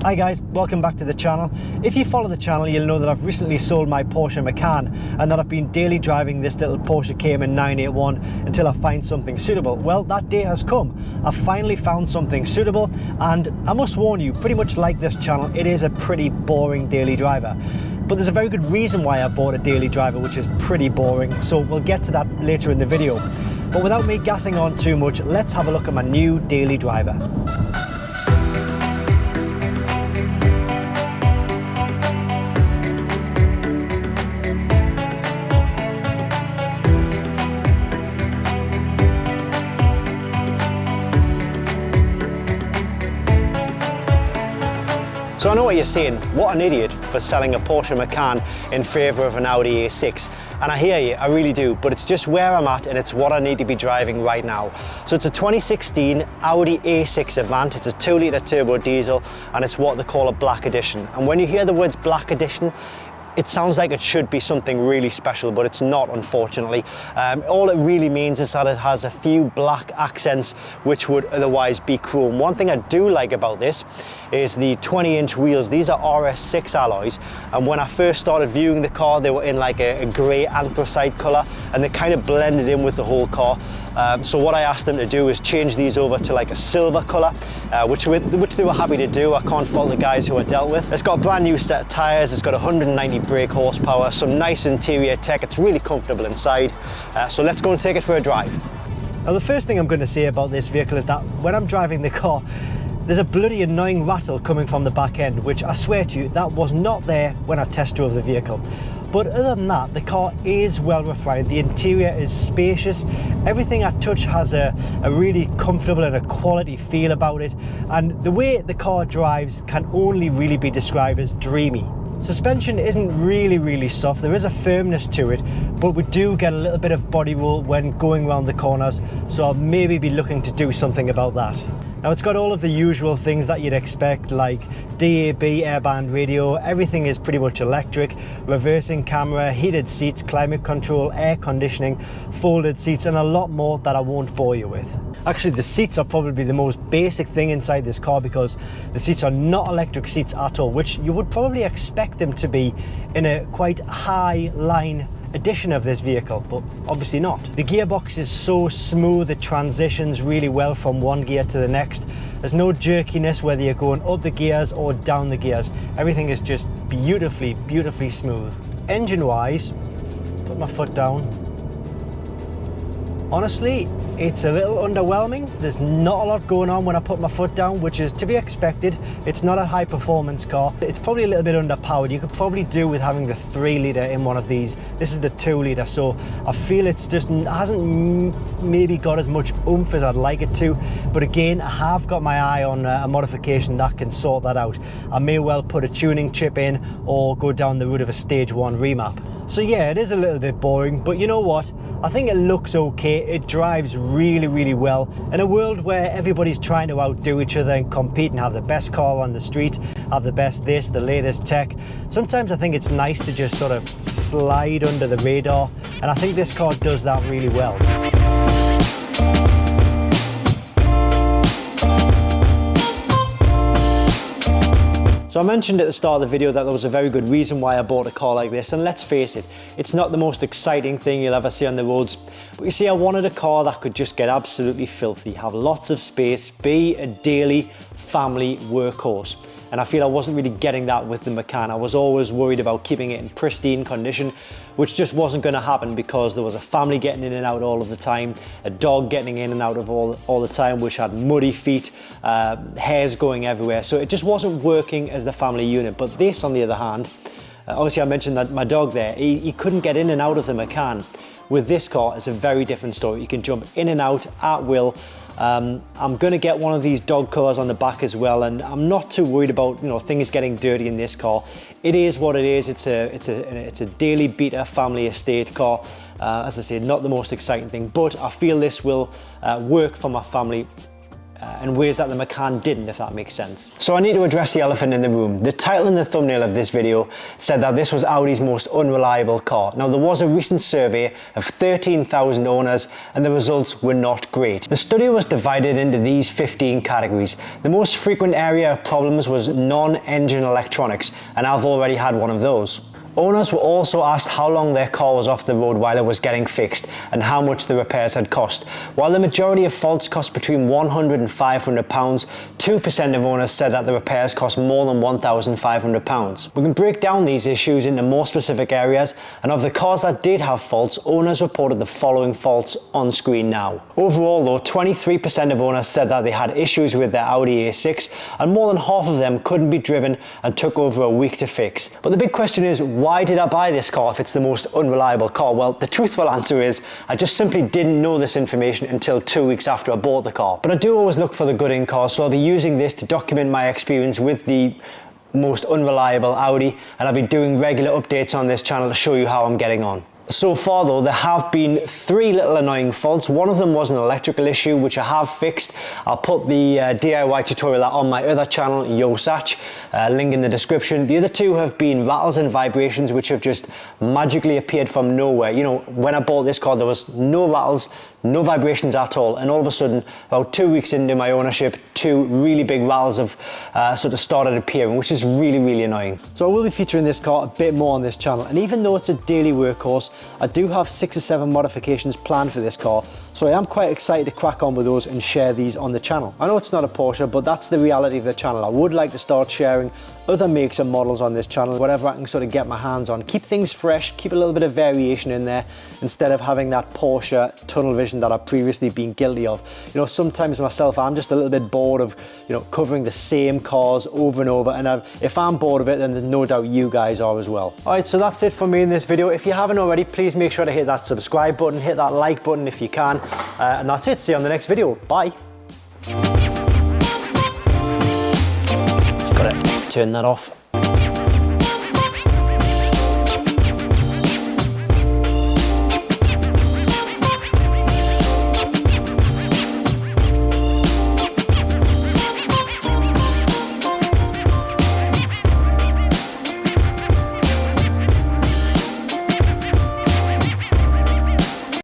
Hi guys, welcome back to the channel. If you follow the channel, you'll know that I've recently sold my Porsche Macan and that I've been daily driving this little Porsche Cayman 981 until I find something suitable. Well, that day has come. I've finally found something suitable, and I must warn you, pretty much like this channel, it is a pretty boring daily driver. But there's a very good reason why I bought a daily driver, which is pretty boring, so we'll get to that later in the video. But without me gassing on too much, let's have a look at my new daily driver. So I know what you're saying, what an idiot for selling a Porsche Macan in favour of an Audi A6. And I hear you, I really do, but it's just where I'm at and it's what I need to be driving right now. So it's a 2016 Audi A6 Avant, it's a 2-litre turbo diesel, and it's what they call a black edition. And when you hear the words black edition, it sounds like it should be something really special, but it's not, unfortunately. All it really means is that it has a few black accents which would otherwise be chrome. One thing I do like about this is the 20-inch wheels. These are RS6 alloys, and when I first started viewing the car, they were in like a grey anthracite colour, and they kind of blended in with the whole car. So what I asked them to do is change these over to like a silver colour, which they were happy to do. I can't fault the guys who I dealt with. It's got a brand new set of tyres, it's got 190 brake horsepower, some nice interior tech, it's really comfortable inside. So let's go and take it for a drive. Now the first thing I'm going to say about this vehicle is that when I'm driving the car, there's a bloody annoying rattle coming from the back end, which I swear to you, that was not there when I test drove the vehicle. But other than that, the car is well refined, the interior is spacious, everything I touch has a really comfortable and a quality feel about it, and the way the car drives can only really be described as dreamy. Suspension isn't really soft, there is a firmness to it, but we do get a little bit of body roll when going around the corners, so I'll maybe be looking to do something about that. Now it's got all of the usual things that you'd expect, like DAB, airband radio, everything is pretty much electric, reversing camera, heated seats, climate control, air conditioning, folded seats, and a lot more that I won't bore you with. Actually, the seats are probably the most basic thing inside this car because the seats are not electric seats at all, which you would probably expect them to be in a quite high line edition of this vehicle, but obviously not. The gearbox is so smooth, it transitions really well from one gear to the next. There's no jerkiness whether you're going up the gears or down the gears. Everything is just beautifully smooth. Engine wise, put my foot down. Honestly, it's a little underwhelming. There's not a lot going on when I put my foot down, which is to be expected. It's not a high performance car. It's probably a little bit underpowered. You could probably do with having the 3-litre in one of these. This is the 2-litre, so I feel it's just hasn't maybe got as much oomph as I'd like it to. But again, I have got my eye on a modification that can sort that out. I may well put a tuning chip in or go down the route of a stage 1 remap. So yeah, it is a little bit boring, but you know what? I think it looks okay. It drives really well. In a world where everybody's trying to outdo each other and compete and have the best car on the street, have the best this, the latest tech, sometimes I think it's nice to just sort of slide under the radar, and I think this car does that really well. So I mentioned at the start of the video that there was a very good reason why I bought a car like this, and let's face it, it's not the most exciting thing you'll ever see on the roads. But you see, I wanted a car that could just get absolutely filthy, have lots of space, be a daily family workhorse. And I feel I wasn't really getting that with the Macan. I was always worried about keeping it in pristine condition, which just wasn't going to happen because there was a family getting in and out all of the time, a dog getting in and out of all the time, which had muddy feet, hairs going everywhere. So it just wasn't working as the family unit. But this, on the other hand, obviously I mentioned that my dog there, he couldn't get in and out of the Macan. With this car, it's a very different story. You can jump in and out at will. I'm going to get one of these dog covers on the back as well, and I'm not too worried about things getting dirty in this car. It is what it is. It's a daily beater family estate car. As I say, not the most exciting thing, but I feel this will work for my family in ways that the Macan didn't, if that makes sense. So I need to address the elephant in the room. The title and the thumbnail of this video said that this was Audi's most unreliable car. Now, there was a recent survey of 13,000 owners and the results were not great. The study was divided into these 15 categories. The most frequent area of problems was non-engine electronics, and I've already had one of those. Owners were also asked how long their car was off the road while it was getting fixed and how much the repairs had cost. While the majority of faults cost between £100 and £500, 2% of owners said that the repairs cost more than £1,500. We can break down these issues into more specific areas, and of the cars that did have faults, owners reported the following faults on screen now. Overall though, 23% of owners said that they had issues with their Audi A6, and more than half of them couldn't be driven and took over a week to fix. But the big question is, why did I buy this car if it's the most unreliable car? Well, the truthful answer is I just simply didn't know this information until 2 weeks after I bought the car. But I do always look for the good in cars, so I'll be using this to document my experience with the most unreliable Audi, and I'll be doing regular updates on this channel to show you how I'm getting on. So far though, there have been 3 little annoying faults. One of them was an electrical issue, which I have fixed. I'll put the DIY tutorial on my other channel, Yosach, link in the description. The other 2 have been rattles and vibrations, which have just magically appeared from nowhere. You know, when I bought this car, there was no rattles, no vibrations at all, and all of a sudden, about 2 weeks into my ownership, 2 really big rattles have sort of started appearing, which is really, really annoying. So I will be featuring this car a bit more on this channel, and even though it's a daily workhorse, I do have 6 or 7 modifications planned for this car, so I am quite excited to crack on with those and share these on the channel. I know it's not a Porsche, but that's the reality of the channel. I would like to start sharing other makes and models on this channel, whatever I can sort of get my hands on. Keep things fresh, keep a little bit of variation in there, instead of having that Porsche tunnel vision that I've previously been guilty of. You know, sometimes myself, I'm just a little bit bored of, you know, covering the same cars over and over, and if I'm bored of it, then there's no doubt you guys are as well. Alright, so that's it for me in this video. If you haven't already, please make sure to hit that subscribe button, hit that like button if you can, and that's it. See you on the next video. Bye. Just gotta turn that off.